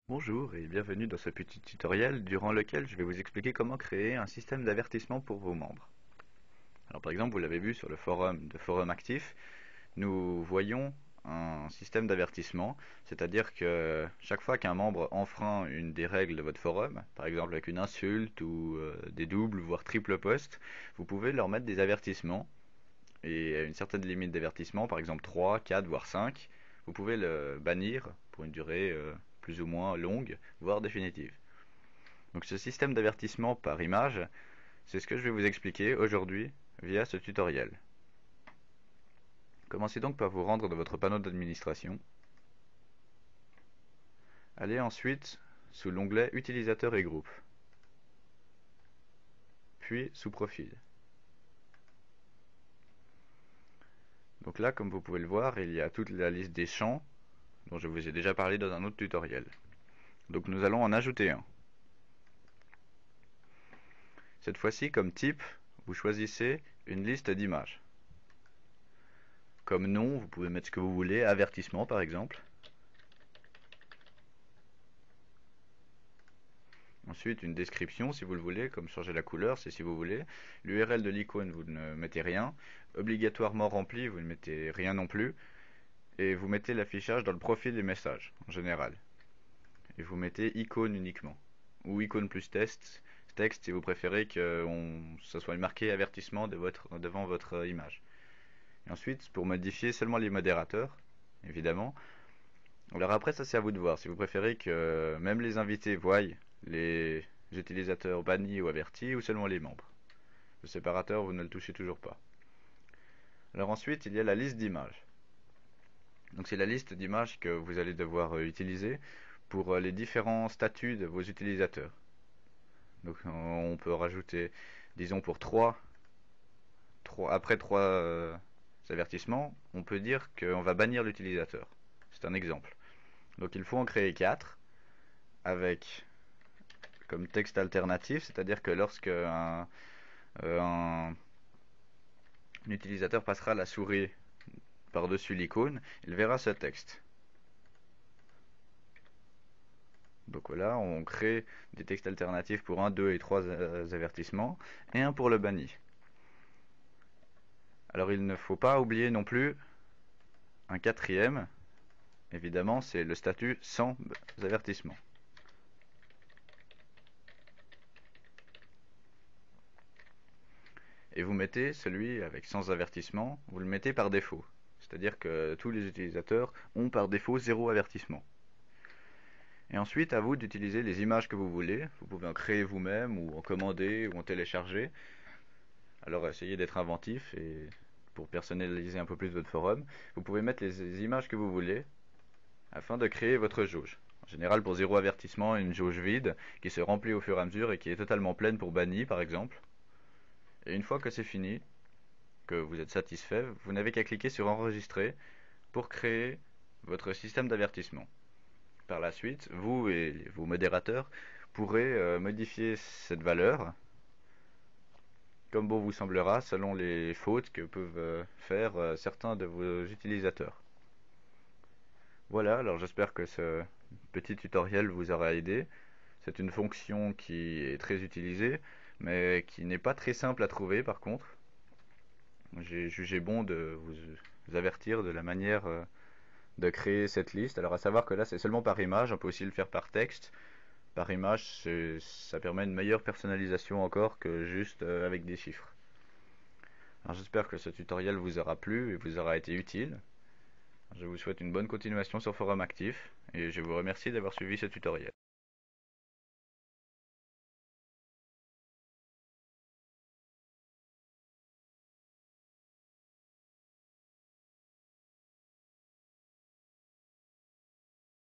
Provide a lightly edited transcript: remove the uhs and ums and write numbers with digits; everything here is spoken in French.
Bonjour et bienvenue dans ce petit tutoriel durant lequel je vais vous expliquer comment créer un système d'avertissement pour vos membres. Alors par exemple, vous l'avez vu sur le forum de Forum Actif, nous voyons un système d'avertissement, c'est-à-dire que chaque fois qu'un membre enfreint une des règles de votre forum, par exemple avec une insulte ou des doubles voire triples posts, vous pouvez leur mettre des avertissements et à une certaine limite d'avertissement, par exemple 3, 4 voire 5, vous pouvez le bannir pour une durée plus ou moins longue, voire définitive. Donc ce système d'avertissement par image, c'est ce que je vais vous expliquer aujourd'hui via ce tutoriel. Commencez donc par vous rendre dans votre panneau d'administration. Allez ensuite sous l'onglet Utilisateurs et groupes, puis sous Profil. Donc là, comme vous pouvez le voir, il y a toute la liste des champs dont je vous ai déjà parlé dans un autre tutoriel. Donc nous allons en ajouter un. Cette fois-ci, comme type, vous choisissez une liste d'images. Comme nom, vous pouvez mettre ce que vous voulez, avertissement par exemple. Ensuite, une description si vous le voulez, comme changer la couleur, c'est si vous voulez. L'URL de l'icône, vous ne mettez rien. Obligatoirement rempli, vous ne mettez rien non plus. Et vous mettez l'affichage dans le profil des messages, en général. Et vous mettez icône uniquement. Ou icône plus texte si vous préférez que ça soit marqué avertissement devant votre image. Et ensuite, pour modifier seulement les modérateurs, évidemment. Alors après, ça c'est à vous de voir. Si vous préférez que même les invités voient les utilisateurs bannis ou avertis, ou seulement les membres. Le séparateur, vous ne le touchez toujours pas. Alors ensuite, il y a la liste d'images. Donc c'est la liste d'images que vous allez devoir utiliser pour les différents statuts de vos utilisateurs. Donc on peut rajouter, disons pour après 3 avertissements, on peut dire qu'on va bannir l'utilisateur. C'est un exemple. Donc il faut en créer 4 avec comme texte alternatif, c'est-à-dire que lorsque un utilisateur passera la souris par-dessus l'icône, il verra ce texte. Donc voilà, on crée des textes alternatifs pour 1, 2 et 3 avertissements, et un pour le banni. Alors il ne faut pas oublier non plus un quatrième, évidemment, c'est le statut sans avertissement. Et vous mettez celui avec sans avertissement, vous le mettez par défaut. C'est-à-dire que tous les utilisateurs ont par défaut 0 avertissement. Et ensuite, à vous d'utiliser les images que vous voulez. Vous pouvez en créer vous-même, ou en commander, ou en télécharger. Alors essayez d'être inventif, et pour personnaliser un peu plus votre forum, vous pouvez mettre les images que vous voulez, afin de créer votre jauge. En général, pour 0 avertissement, une jauge vide, qui se remplit au fur et à mesure, et qui est totalement pleine pour banni, par exemple. Et une fois que c'est fini, que vous êtes satisfait, vous n'avez qu'à cliquer sur enregistrer pour créer votre système d'avertissement. Par la suite, vous et vos modérateurs pourrez modifier cette valeur comme bon vous semblera selon les fautes que peuvent faire certains de vos utilisateurs. Voilà, alors j'espère que ce petit tutoriel vous aura aidé. C'est une fonction qui est très utilisée, mais qui n'est pas très simple à trouver par contre. J'ai jugé bon de vous avertir de la manière de créer cette liste. Alors à savoir que là c'est seulement par image, on peut aussi le faire par texte. Par image, ça permet une meilleure personnalisation encore que juste avec des chiffres. Alors j'espère que ce tutoriel vous aura plu et vous aura été utile. Je vous souhaite une bonne continuation sur Forum Actif et je vous remercie d'avoir suivi ce tutoriel.